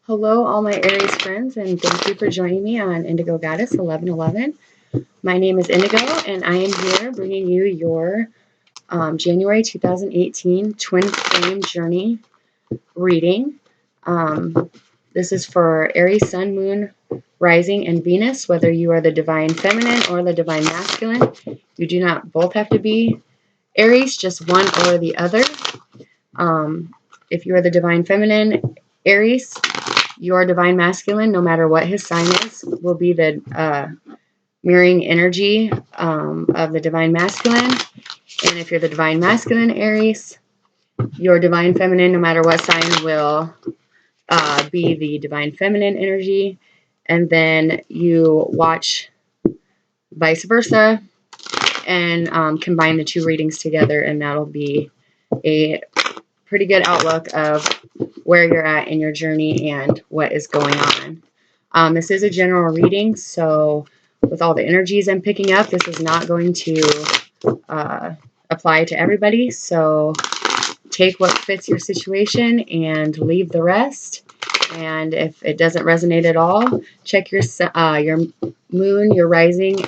Hello, all my Aries friends, and thank you for joining me on Indigo Goddess 1111. My name is Indigo, and I am here bringing you your January 2018 Twin Flame Journey reading. This is for Aries, Sun, Moon, Rising, and Venus, whether you are the Divine Feminine or the Divine Masculine. You do not both have to be Aries, just one or the other. If you are the Divine Feminine, Aries, your Divine Masculine, no matter what his sign is, will be the mirroring energy of the Divine Masculine. And if you're the Divine Masculine, Aries, your Divine Feminine, no matter what sign, will be the Divine Feminine energy. And then you watch vice versa and combine the two readings together, and that'll be a pretty good outlook of where you're at in your journey and what is going on. This is a general reading, so with all the energies I'm picking up, this is not going to apply to everybody. So take what fits your situation and leave the rest. And if it doesn't resonate at all, check your moon, your rising,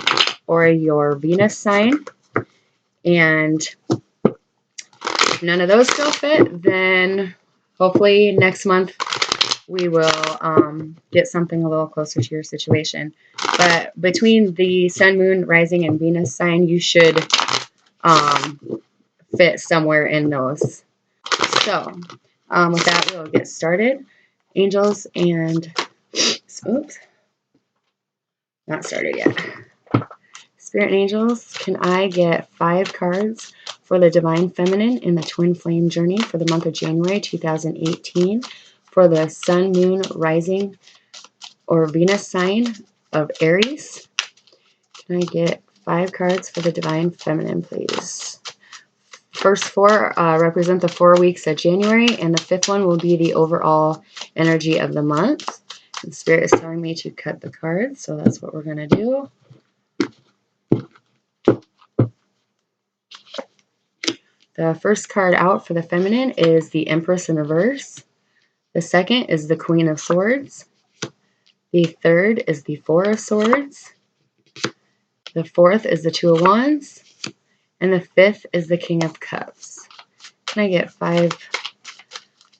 or your Venus sign. And if none of those still fit, then hopefully next month we will get something a little closer to your situation. But between the Sun, Moon, Rising, and Venus sign, you should fit somewhere in those. So with that, we'll get started. Angels and... Oops. Not started yet. Spirit and angels, can I get 5 cards for the Divine Feminine in the Twin Flame Journey for the month of January 2018 for the Sun, Moon, Rising, or Venus sign of Aries? Can I get 5 cards for the Divine Feminine, please? First 4 represent the 4 weeks of January, and the 5th one will be the overall energy of the month. And Spirit is telling me to cut the cards, so that's what we're going to do. The first card out for the feminine is the Empress in reverse. The second is the Queen of Swords. The third is the Four of Swords. The fourth is the Two of Wands. And the fifth is the King of Cups. Can I get 5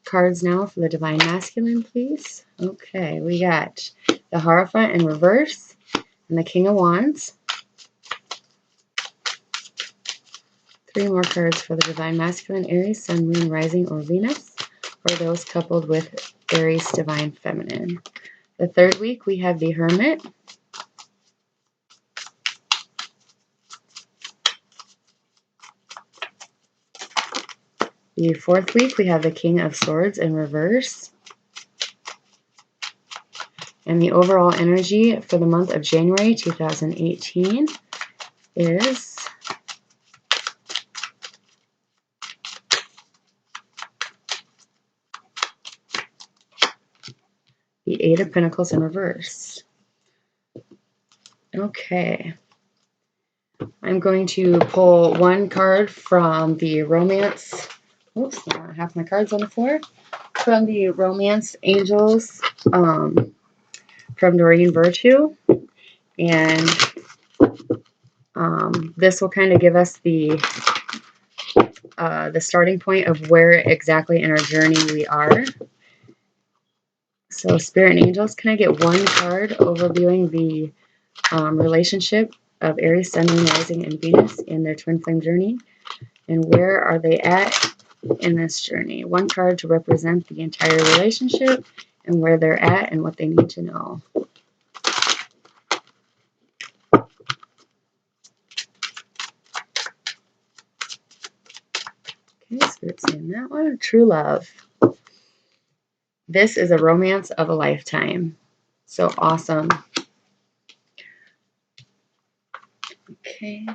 cards now for the Divine Masculine, please? Okay, we got the Hierophant in reverse and the King of Wands. 3 more cards for the Divine Masculine, Aries, Sun, Moon, Rising, or Venus, or those coupled with Aries Divine Feminine. The third week, we have the Hermit. The fourth week, we have the King of Swords in reverse. And the overall energy for the month of January 2018 is the Eight of Pentacles in reverse. Okay. I'm going to pull 1 card from the Romance. Oops, now I have my cards on the floor. From the Romance Angels from Doreen Virtue. And this will kind of give us the starting point of where exactly in our journey we are. So Spirit and Angels, can I get 1 card overviewing the relationship of Aries, Sun, Moon, Rising, and Venus in their Twin Flame journey? And where are they at in this journey? 1 card to represent the entire relationship and where they're at and what they need to know. Okay, Spirit's saying that one. True love. This is a romance of a lifetime. So awesome. Okay.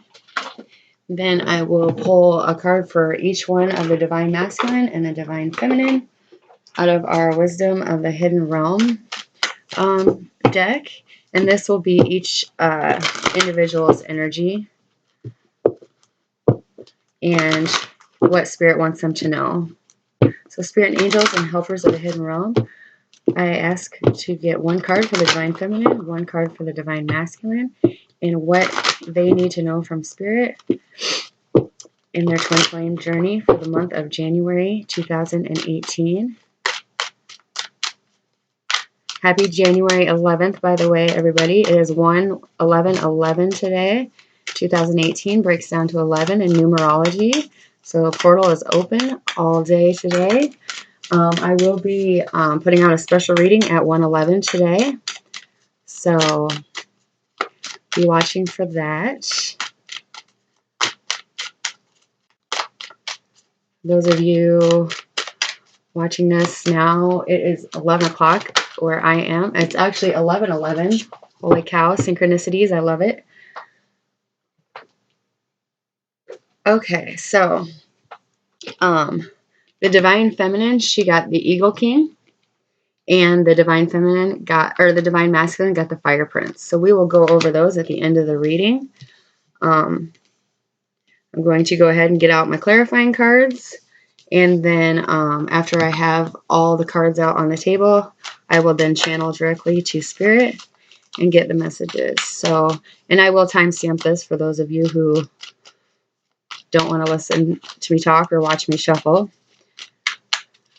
Then I will pull a card for each one of the Divine Masculine and the Divine Feminine out of our Wisdom of the Hidden Realm deck. And this will be each individual's energy and what Spirit wants them to know. So Spirit and Angels and Helpers of the Hidden Realm, I ask to get one card for the Divine Feminine, one card for the Divine Masculine, and what they need to know from Spirit in their twin flame journey for the month of January 2018. Happy January 11th, by the way, everybody. It is 1/11/11 today. 2018 breaks down to 11 in numerology. So a portal is open all day today. I will be putting out a special reading at 1/11 today. So be watching for that. Those of you watching this now, it is 11 o'clock where I am. It's actually 11/11. Holy cow, synchronicities. I love it. Okay, so the Divine Feminine, she got the Eagle King, and the Divine Feminine got, or the Divine Masculine got the Fire Prince. So we will go over those at the end of the reading. I'm going to go ahead and get out my clarifying cards, and then after I have all the cards out on the table, I will then channel directly to Spirit and get the messages. So, and I will timestamp this for those of you who don't want to listen to me talk or watch me shuffle.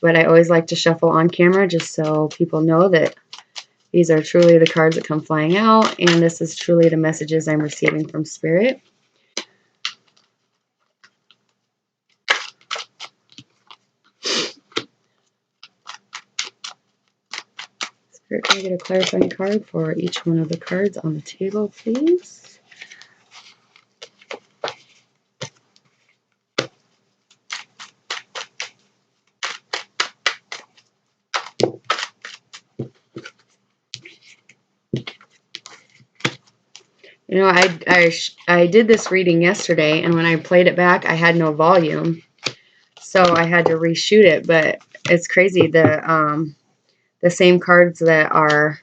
But I always like to shuffle on camera just so people know that these are truly the cards that come flying out, and this is truly the messages I'm receiving from Spirit. Spirit, can I get a clarifying card for each one of the cards on the table, please? You know, I did this reading yesterday, and when I played it back, I had no volume, so I had to reshoot it. But it's crazy, the same cards that are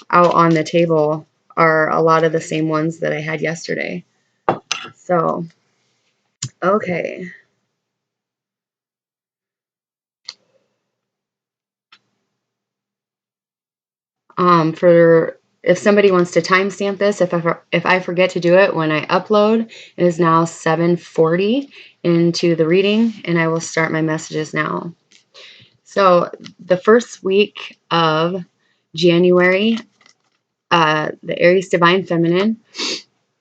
out on the table are a lot of the same ones that I had yesterday. So, okay. For if somebody wants to timestamp this, if I forget to do it when I upload, it is now 7:40 into the reading, and I will start my messages now. So the first week of January, the Aries Divine Feminine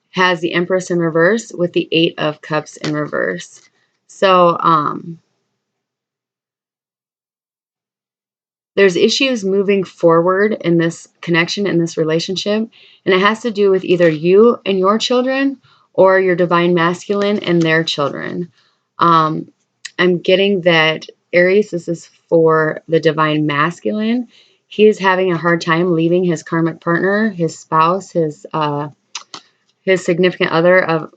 has the Empress in reverse with the Eight of Cups in reverse. So there's issues moving forward in this connection, in this relationship, and it has to do with either you and your children or your Divine Masculine and their children. I'm getting that Aries, this is for the Divine Masculine. He is having a hard time leaving his karmic partner, his spouse, his significant other, of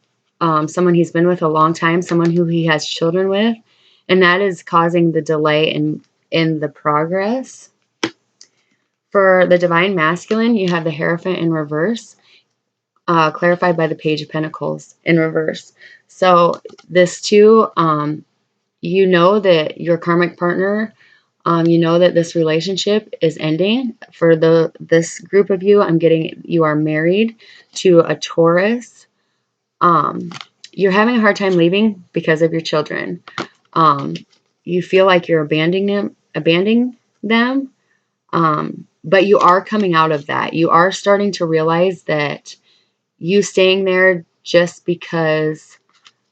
someone he's been with a long time, someone who he has children with, and that is causing the delay in the progress. For the Divine Masculine, you have the Hierophant in reverse, clarified by the Page of Pentacles in reverse. So this too, you know that your karmic partner, you know that this relationship is ending. For this group of you, I'm getting you are married to a Taurus. You're having a hard time leaving because of your children. You feel like you're abandoning them. But you are coming out of that. You are starting to realize that you staying there just because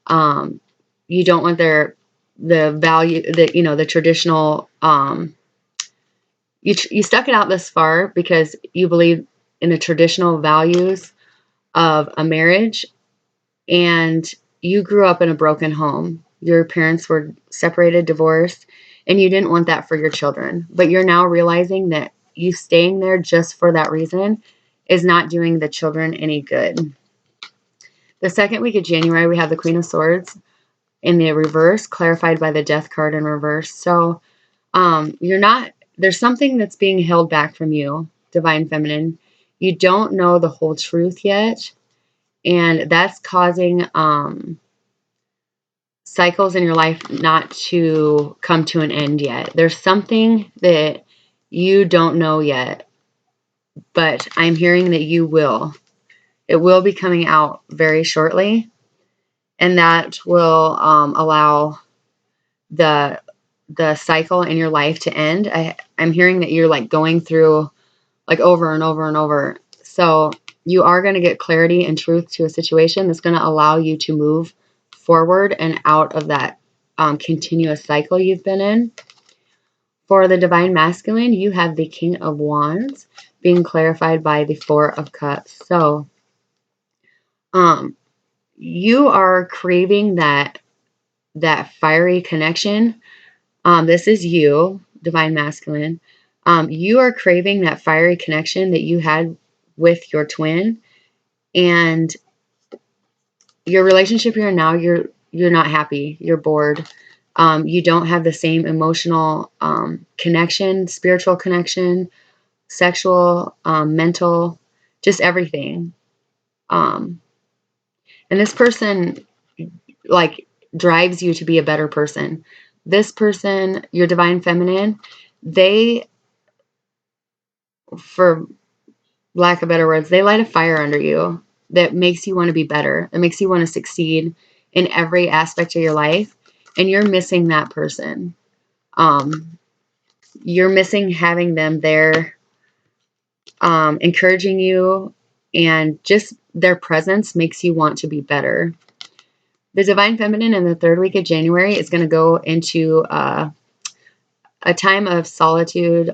you don't want the value, that the traditional, you stuck it out this far because you believe in the traditional values of a marriage, and you grew up in a broken home. Your parents were separated, divorced, and you didn't want that for your children. But you're now realizing that you staying there just for that reason is not doing the children any good. The second week of January, we have the Queen of Swords in the reverse, clarified by the Death card in reverse. So there's something that's being held back from you, Divine Feminine. You don't know the whole truth yet, and that's causing cycles in your life not to come to an end yet. There's something that You don't know yet, but I'm hearing that you will. It will be coming out very shortly, and that will allow the cycle in your life to end. I'm hearing that you're like going through like over and over and over. So you are going to get clarity and truth to a situation that's going to allow you to move forward and out of that continuous cycle you've been in. For the Divine Masculine, you have the King of Wands being clarified by the Four of Cups. So you are craving that fiery connection. This is you, Divine Masculine. You are craving that fiery connection that you had with your twin, and your relationship here now, you're not happy. You're bored. You don't have the same emotional connection, spiritual connection, sexual, mental, just everything. And this person like drives you to be a better person. This person, your Divine Feminine, they, for lack of better words, they light a fire under you that makes you want to be better. It makes you want to succeed in every aspect of your life. And you're missing that person. You're missing having them there, encouraging you, and just their presence makes you want to be better. The Divine Feminine in the third week of January is going to go into a time of solitude.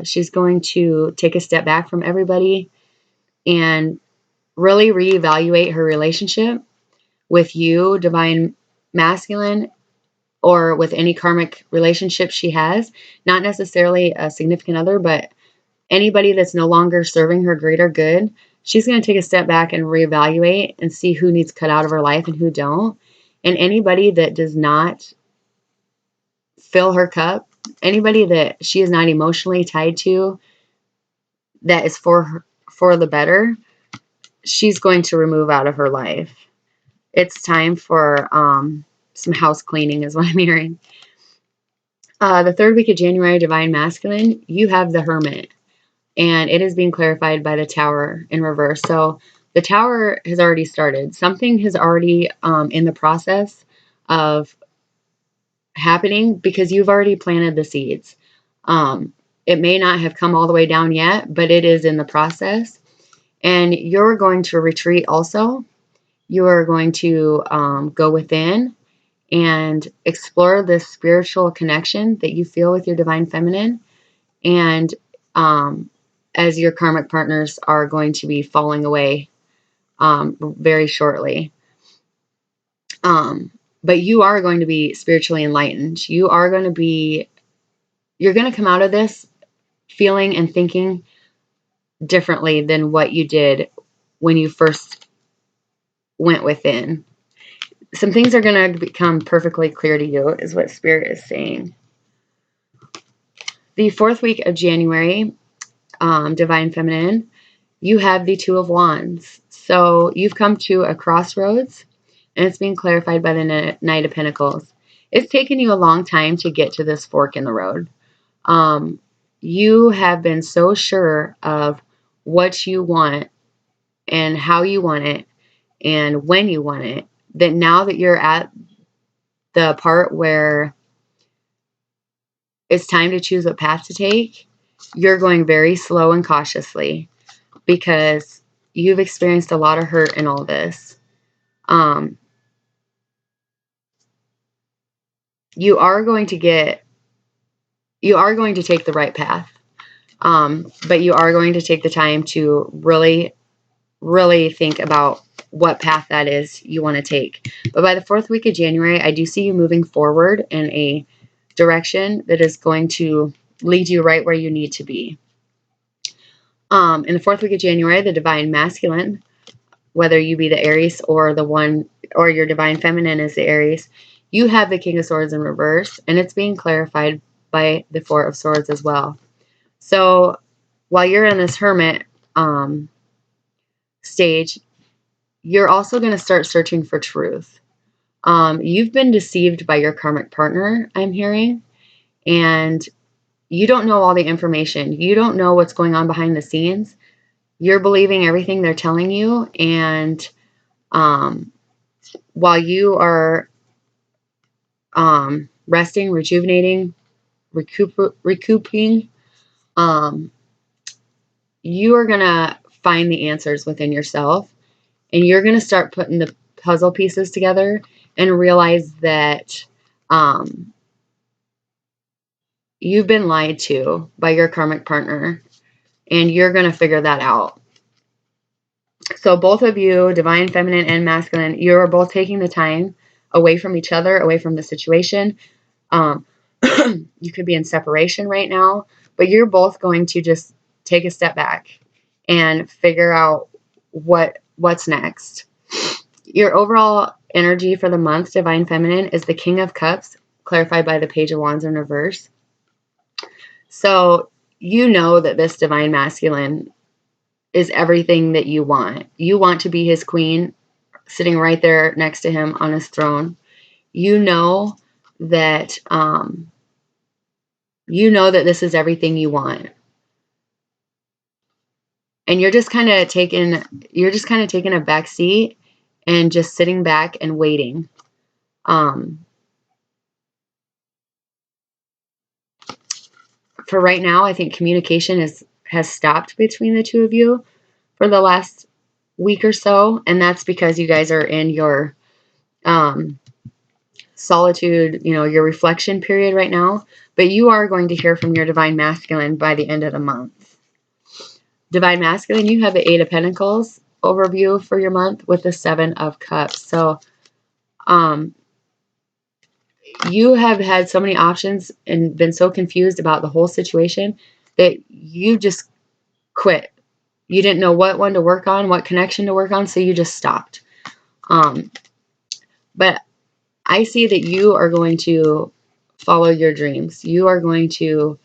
She's going to take a step back from everybody and really reevaluate her relationship with you, Divine Masculine, or with any karmic relationship she has. Not necessarily a significant other, but anybody that's no longer serving her greater good. She's going to take a step back and reevaluate and see who needs cut out of her life and who don't. And anybody that does not fill her cup, anybody that she is not emotionally tied to, that is for her, for the better, she's going to remove out of her life. It's time for some house cleaning is what I'm hearing. The third week of January, Divine Masculine, you have the Hermit. And it is being clarified by the Tower in reverse. So the Tower has already started. Something has already in the process of happening because you've already planted the seeds. It may not have come all the way down yet, but it is in the process. And you're going to retreat also. You are going to go within and explore this spiritual connection that you feel with your Divine Feminine. And as your karmic partners are going to be falling away very shortly. But you are going to be spiritually enlightened. You're going to come out of this feeling and thinking differently than what you did when you first went within. Some things are going to become perfectly clear to you, is what Spirit is saying. The fourth week of January, Divine Feminine, you have the Two of Wands. So you've come to a crossroads, and it's being clarified by the Knight of Pentacles. It's taken you a long time to get to this fork in the road. You have been so sure of what you want and how you want it and when you want it, that now that you're at the part where it's time to choose what path to take, you're going very slow and cautiously because you've experienced a lot of hurt in all this. You are going to take the right path. But you are going to take the time to really, really think about what path that is you want to take. But by the fourth week of January, I do see you moving forward in a direction that is going to lead you right where you need to be. In the fourth week of January, the Divine Masculine, whether you be the Aries or your Divine Feminine is the Aries, you have the King of Swords in reverse, and it's being clarified by the Four of Swords as well. So while you're in this Hermit stage, you're also going to start searching for truth. You've been deceived by your karmic partner, I'm hearing, and you don't know all the information. You don't know what's going on behind the scenes. You're believing everything they're telling you. And while you are resting, rejuvenating, recouping, you are going to find the answers within yourself. And you're going to start putting the puzzle pieces together and realize that you've been lied to by your karmic partner. And you're going to figure that out. So both of you, divine feminine and masculine, you're both taking the time away from each other, away from the situation. You could be in separation right now, but you're both going to just take a step back and figure out what's next. Your overall energy for the month, divine feminine, is the King of Cups, clarified by the Page of Wands in reverse. So you know that this divine masculine is everything that you want. You want to be his queen, sitting right there next to him on his throne. You know that this is everything you want. And you're just kind of taking a back seat and just sitting back and waiting. For right now, I think communication has stopped between the two of you for the last week or so, and that's because you guys are in your solitude, your reflection period right now. But you are going to hear from your divine masculine by the end of the month. Divine masculine, you have the Eight of Pentacles overview for your month with the Seven of Cups. So you have had so many options and been so confused about the whole situation that you just quit. You didn't know what one to work on, what connection to work on, so you just stopped. But I see that you are going to follow your dreams. You are going to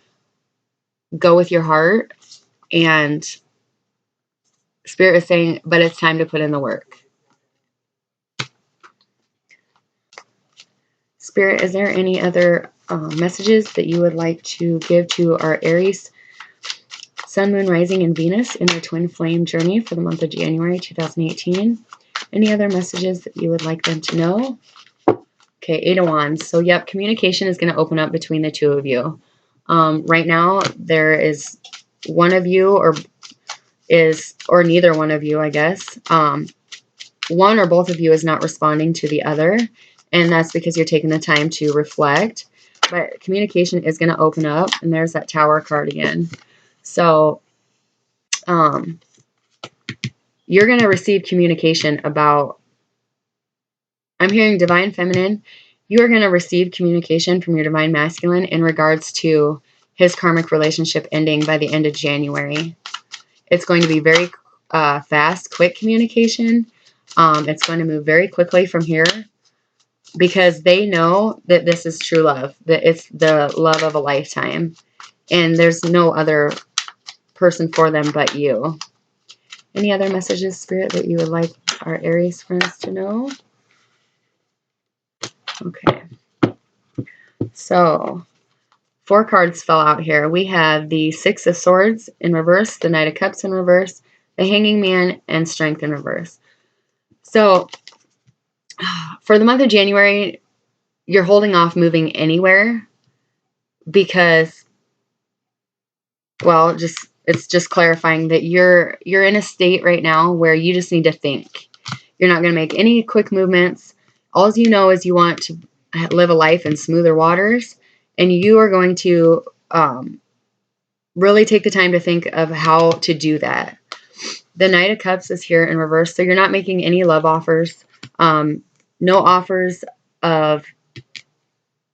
go with your heart, and Spirit is saying, but it's time to put in the work. Spirit, is there any other messages that you would like to give to our Aries, Sun, Moon, Rising, and Venus in their twin flame journey for the month of January 2018? Any other messages that you would like them to know? Okay, Eight of Wands. So, yep, communication is going to open up between the two of you. Right now, there is one of you, or neither one of you, I guess. One or both of you is not responding to the other, and that's because you're taking the time to reflect. But communication is going to open up, and there's that Tower card again. So, you're going to receive communication about, I'm hearing divine feminine, you are going to receive communication from your divine masculine in regards to his karmic relationship ending by the end of January. It's going to be very fast, quick communication. It's going to move very quickly from here because they know that this is true love, that it's the love of a lifetime, and there's no other person for them but you. Any other messages, Spirit, that you would like our Aries friends to know? Okay. So, 4 cards fell out here. We have the Six of Swords in reverse, the Knight of Cups in reverse, the Hanging Man, and Strength in reverse. So, for the month of January, you're holding off moving anywhere because, well, it's just clarifying that you're in a state right now where you just need to think. You're not going to make any quick movements. All you know is you want to live a life in smoother waters, and you are going to really take the time to think of how to do that. The Knight of Cups is here in reverse, so you're not making any love offers, no offers of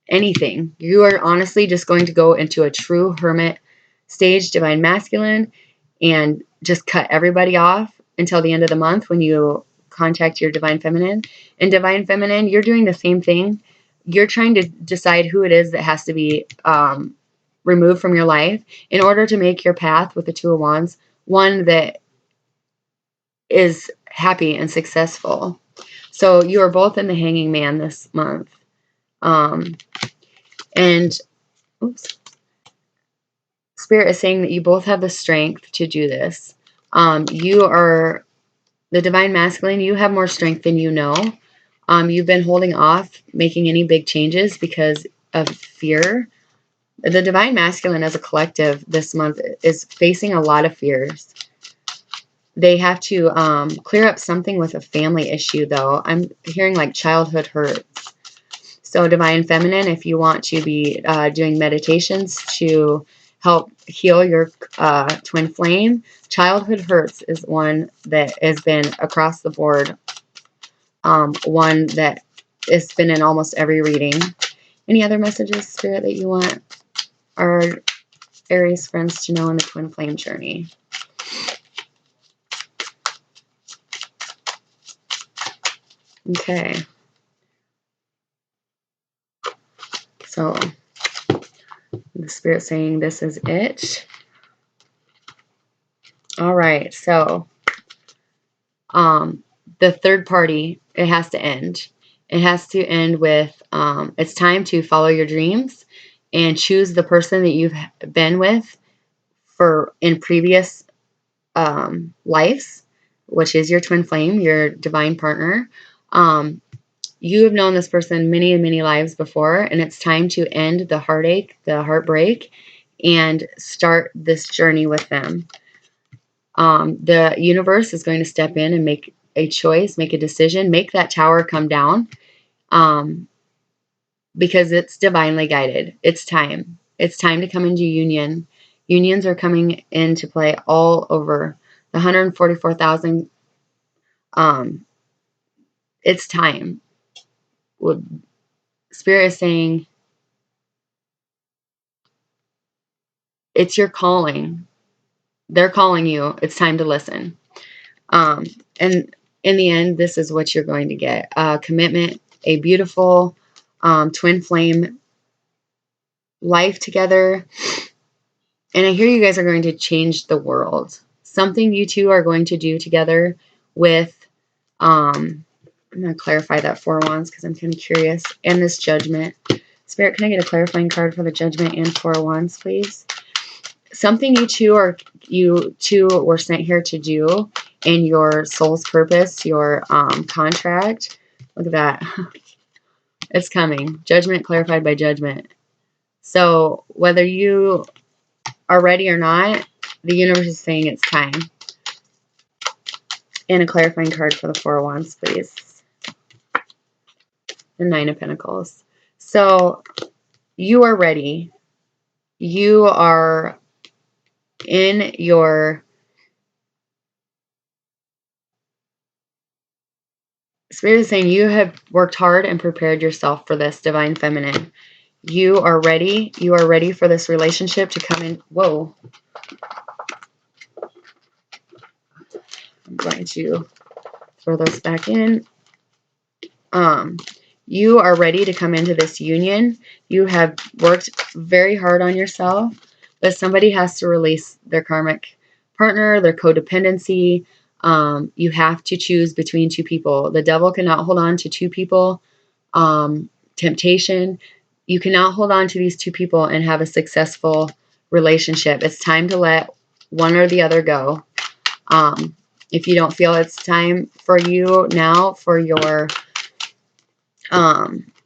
anything. You are honestly just going to go into a true hermit stage, divine masculine, and just cut everybody off until the end of the month when you contact your divine feminine. And divine feminine, you're doing the same thing. You're trying to decide who it is that has to be removed from your life in order to make your path with the Two of Wands one that is happy and successful. So you are both in the Hanging Man this month. And oops. Spirit is saying that you both have the strength to do this. You are the divine masculine. You have more strength than you know. You've been holding off making any big changes because of fear. The divine masculine as a collective this month is facing a lot of fears. They have to clear up something with a family issue, though. I'm hearing like childhood hurts. So divine feminine, if you want to be doing meditations to help heal your twin flame, childhood hurts is one that has been across the board. One that has been in almost every reading. Any other messages, Spirit, that you want our Aries friends to know in the twin flame journey? Okay. So the Spirit saying this is it. All right. So the third party, it has to end. It has to end with it's time to follow your dreams and choose the person that you've been with in previous lives, which is your twin flame, your divine partner. You have known this person many, many lives before, and it's time to end the heartache, the heartbreak, and start this journey with them. The universe is going to step in and make a choice, make a decision, make that tower come down, because it's divinely guided. It's time. It's time to come into union. Unions are coming into play all over the 144,000. It's time. Spirit is saying it's your calling. They're calling you. It's time to listen. And in the end, this is what you're going to get. Commitment, a beautiful twin flame life together. And I hear you guys are going to change the world. Something you two are going to do together with, I'm going to clarify that Four of Wands because I'm kind of curious. And this Judgment. Spirit, can I get a clarifying card for the Judgment and Four of Wands, please? Something you two were sent here to do in your soul's purpose, your contract. Look at that. It's coming. Judgment clarified by Judgment. So whether you are ready or not, the universe is saying it's time. And a clarifying card for the Four of Wands, please. The Nine of Pentacles. So you are ready. You are in your... Spirit is saying you have worked hard and prepared yourself for this, divine feminine. You are ready. You are ready for this relationship to come in. Whoa. I'm going to throw those back in. You are ready to come into this union. You have worked very hard on yourself, but somebody has to release their karmic partner, their codependency. You have to choose between two people. The devil cannot hold on to two people. Temptation. You cannot hold on to these two people and have a successful relationship. It's time to let one or the other go. If you don't feel it's time for you now for your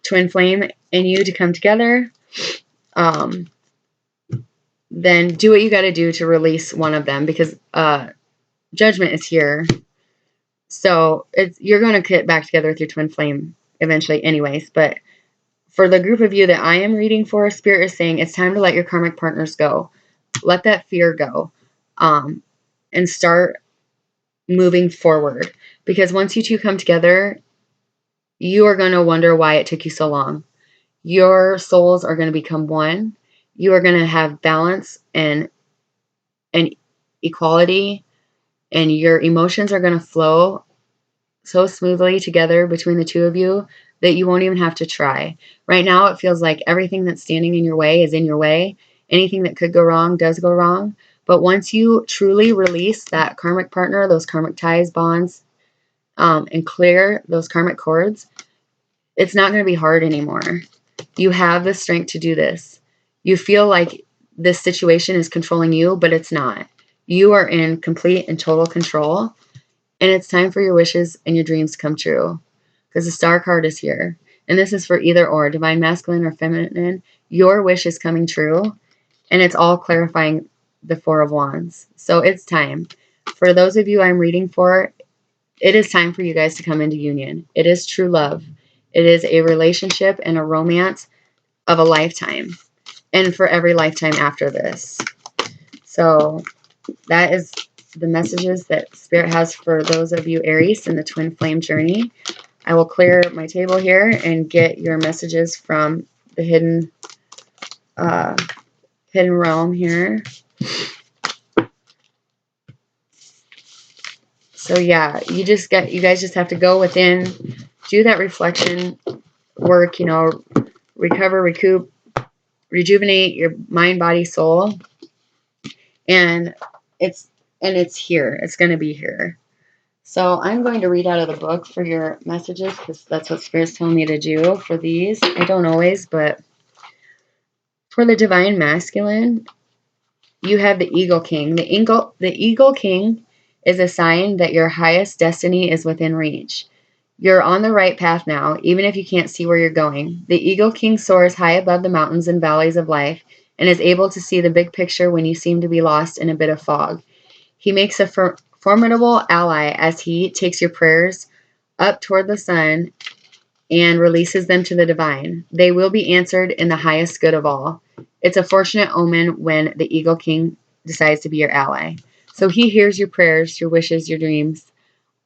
twin flame and you to come together, then do what you got to do to release one of them, because Judgment is here. So you're going to get back together with your twin flame eventually anyways. But for the group of you that I am reading for, Spirit is saying it's time to let your karmic partners go. Let that fear go, and start moving forward. Because once you two come together, you are going to wonder why it took you so long. Your souls are going to become one. You are going to have balance and equality, and your emotions are going to flow so smoothly together between the two of you that you won't even have to try. Right now, it feels like everything that's standing in your way is in your way. Anything that could go wrong does go wrong. But once you truly release that karmic partner, those karmic ties, bonds, and clear those karmic cords, it's not going to be hard anymore. You have the strength to do this. You feel like this situation is controlling you, but it's not. You are in complete and total control, and it's time for your wishes and your dreams to come true, because the star card is here. And this is for either or, divine masculine or feminine. Your wish is coming true, and it's all clarifying the Four of Wands. So it's time. For those of you I'm reading for, it is time for you guys to come into union. It is true love. It is a relationship and a romance of a lifetime, and for every lifetime after this. So that is the messages that Spirit has for those of you Aries in the twin flame journey. I will clear my table here and get your messages from the hidden realm here. So yeah, you guys just have to go within, do that reflection work, recover, recoup, rejuvenate your mind, body, soul. And it's here. It's going to be here. So I'm going to read out of the book for your messages, because that's what Spirit's telling me to do for these. I don't always, but for the divine masculine, you have the Eagle King. The Eagle King is a sign that your highest destiny is within reach. You're on the right path now, even if you can't see where you're going. The Eagle King soars high above the mountains and valleys of life and is able to see the big picture when you seem to be lost in a bit of fog. He makes a formidable ally as he takes your prayers up toward the sun and releases them to the divine. They will be answered in the highest good of all. It's a fortunate omen when the Eagle King decides to be your ally. So he hears your prayers, your wishes, your dreams,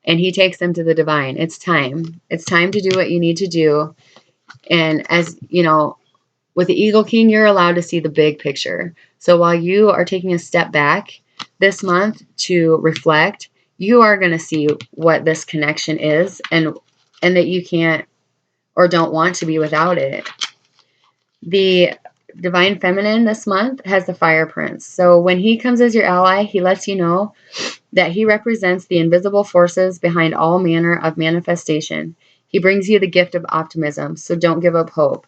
and he takes them to the divine. It's time. It's time to do what you need to do. And as you know, with the Eagle King, you're allowed to see the big picture. So while you are taking a step back this month to reflect, you are going to see what this connection is, and that you can't or don't want to be without it. The divine feminine this month has the Fire Prince. So when he comes as your ally, he lets you know that he represents the invisible forces behind all manner of manifestation. He brings you the gift of optimism, so don't give up hope.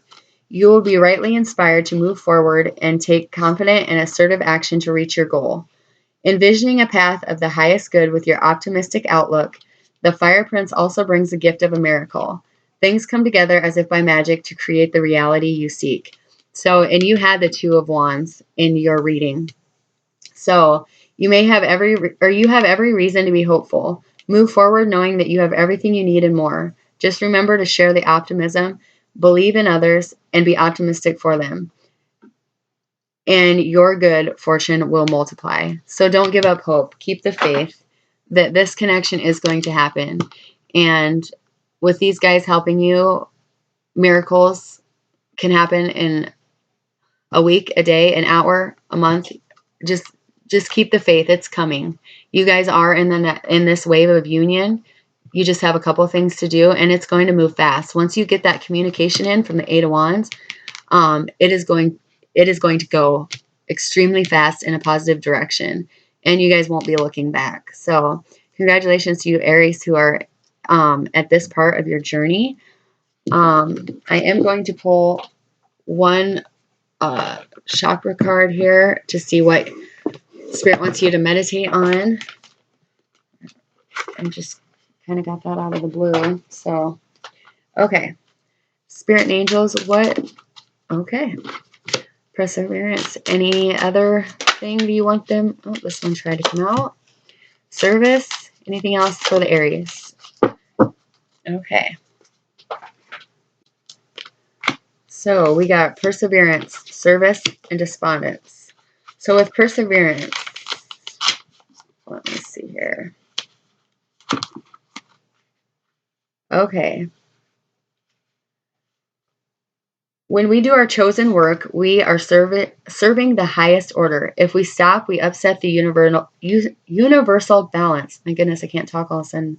You will be rightly inspired to move forward and take confident and assertive action to reach your goal. Envisioning a path of the highest good with your optimistic outlook, the Fire Prince also brings the gift of a miracle. Things come together as if by magic to create the reality you seek. So, and you had the Two of Wands in your reading. So, you have every reason to be hopeful. Move forward knowing that you have everything you need and more. Just remember to share the optimism, believe in others, and be optimistic for them. And your good fortune will multiply. So don't give up hope. Keep the faith that this connection is going to happen. And with these guys helping you, miracles can happen in a week, a day, an hour, a month. Just keep the faith. It's coming. You guys are in this wave of union. You just have a couple things to do, and it's going to move fast. Once you get that communication in from the Eight of Wands, it is going to go extremely fast in a positive direction, and you guys won't be looking back. So congratulations to you Aries who are at this part of your journey. I am going to pull one chakra card here to see what Spirit wants you to meditate on. I just kind of got that out of the blue. So, okay. Spirit and angels, what? Okay. Perseverance. Any other thing do you want them? Oh, this one tried to come out. Service. Anything else for the Aries? Okay. So we got perseverance, service, and despondence. So with perseverance, let me see here. Okay. When we do our chosen work, we are serving the highest order. If we stop, we upset the universal balance. My goodness, I can't talk all of a sudden.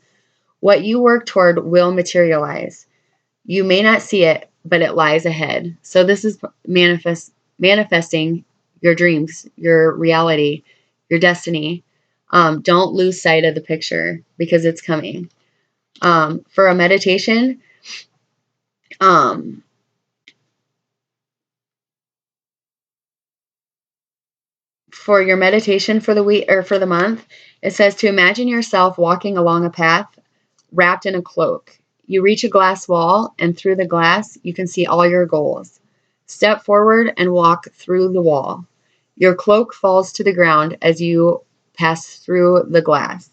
What you work toward will materialize. You may not see it, but it lies ahead. So this is manifesting your dreams, your reality, your destiny. Don't lose sight of the picture because it's coming. For a meditation, For your meditation for the week or for the month, it says to imagine yourself walking along a path wrapped in a cloak. You reach a glass wall, and through the glass, you can see all your goals. Step forward and walk through the wall. Your cloak falls to the ground as you pass through the glass.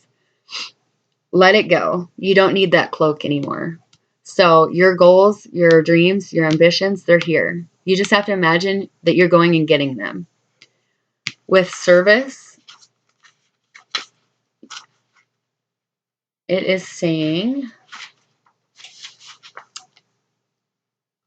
Let it go. You don't need that cloak anymore. So your goals, your dreams, your ambitions, they're here. You just have to imagine that you're going and getting them. With service, it is saying,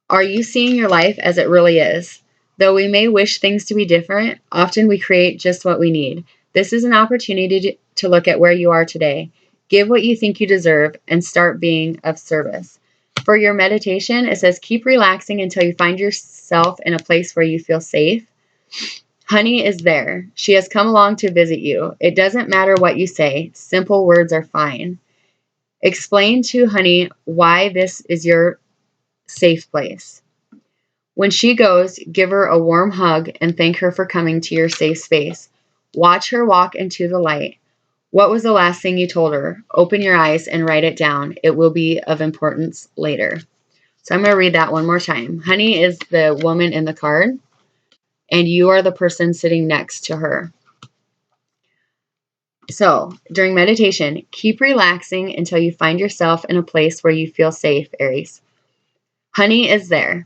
are you seeing your life as it really is? Though we may wish things to be different, often we create just what we need. This is an opportunity to look at where you are today. Give what you think you deserve and start being of service. For your meditation, it says, keep relaxing until you find yourself in a place where you feel safe. Honey is there. She has come along to visit you. It doesn't matter what you say. Simple words are fine. Explain to Honey why this is your safe place. When she goes, give her a warm hug and thank her for coming to your safe space. Watch her walk into the light. What was the last thing you told her? Open your eyes and write it down. It will be of importance later. So I'm going to read that one more time. Honey is the woman in the card, and you are the person sitting next to her. So during meditation, keep relaxing until you find yourself in a place where you feel safe, Aries. Honey is there.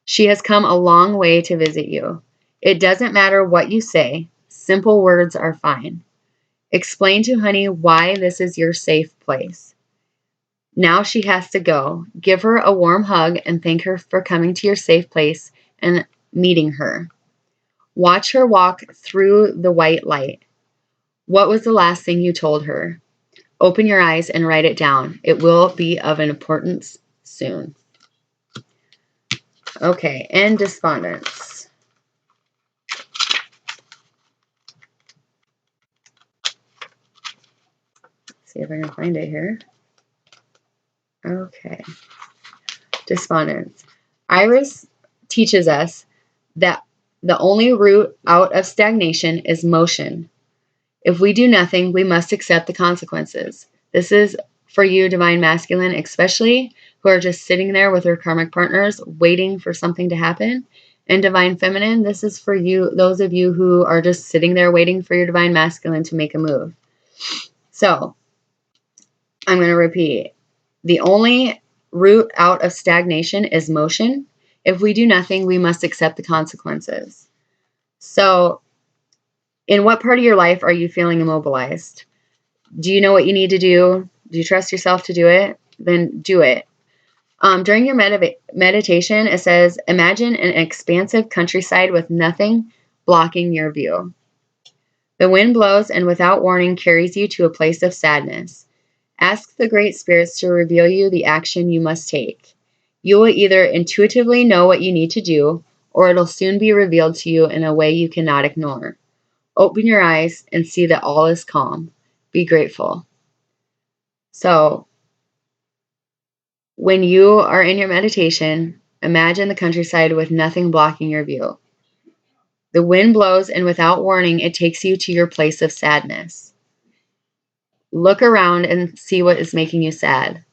She has come a long way to visit you. It doesn't matter what you say. Simple words are fine. Explain to Honey why this is your safe place. Now she has to go. Give her a warm hug and thank her for coming to your safe place and meeting her. Watch her walk through the white light. What was the last thing you told her? Open your eyes and write it down. It will be of an importance soon. Okay, and despondence. See if I can find it here. Okay. Despondence. Iris teaches us that the only route out of stagnation is motion. If we do nothing, we must accept the consequences. This is for you, Divine Masculine, especially who are just sitting there with their karmic partners waiting for something to happen. And Divine Feminine, this is for you, those of you who are just sitting there waiting for your Divine Masculine to make a move. So, I'm going to repeat. The only route out of stagnation is motion. If we do nothing, we must accept the consequences. So, in what part of your life are you feeling immobilized? Do you know what you need to do? Do you trust yourself to do it? Then do it. During your meditation, it says, imagine an expansive countryside with nothing blocking your view. The wind blows and without warning carries you to a place of sadness. Ask the great spirits to reveal you the action you must take. You will either intuitively know what you need to do, or it'll soon be revealed to you in a way you cannot ignore. Open your eyes and see that all is calm. Be grateful. So, when you are in your meditation, imagine the countryside with nothing blocking your view. The wind blows, and without warning, it takes you to your place of sadness. Look around and see what is making you sad.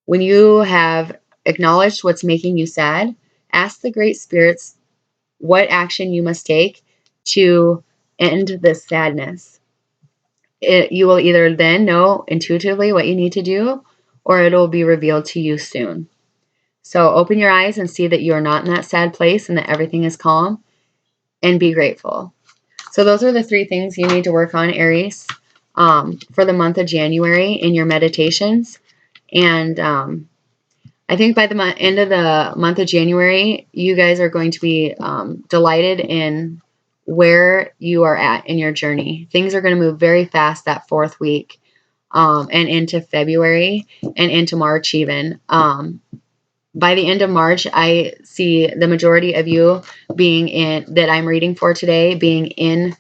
When you have acknowledged what's making you sad, ask the great spirits what action you must take to end this sadness. You will either then know intuitively what you need to do, or it'll be revealed to you soon. So open your eyes and see that you are not in that sad place and that everything is calm, and be grateful. So those are the 3 things you need to work on, Aries, for the month of January in your meditations. And I think by the end of the month of January, you guys are going to be delighted in where you are at in your journey. Things are going to move very fast that 4th week and into February and into March even. By the end of March, I see the majority of you being in, that I'm reading for today, being in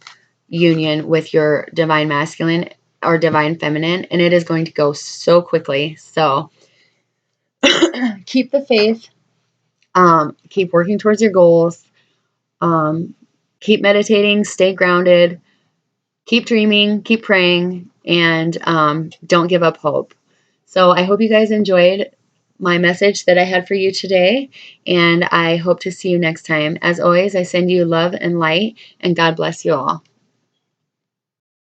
union with your Divine Masculine or Divine Feminine, and it is going to go so quickly. So keep the faith, keep working towards your goals, keep meditating, stay grounded, keep dreaming, keep praying, and don't give up hope. So I hope you guys enjoyed my message that I had for you today, and I hope to see you next time. As always, I send you love and light, and God bless you all.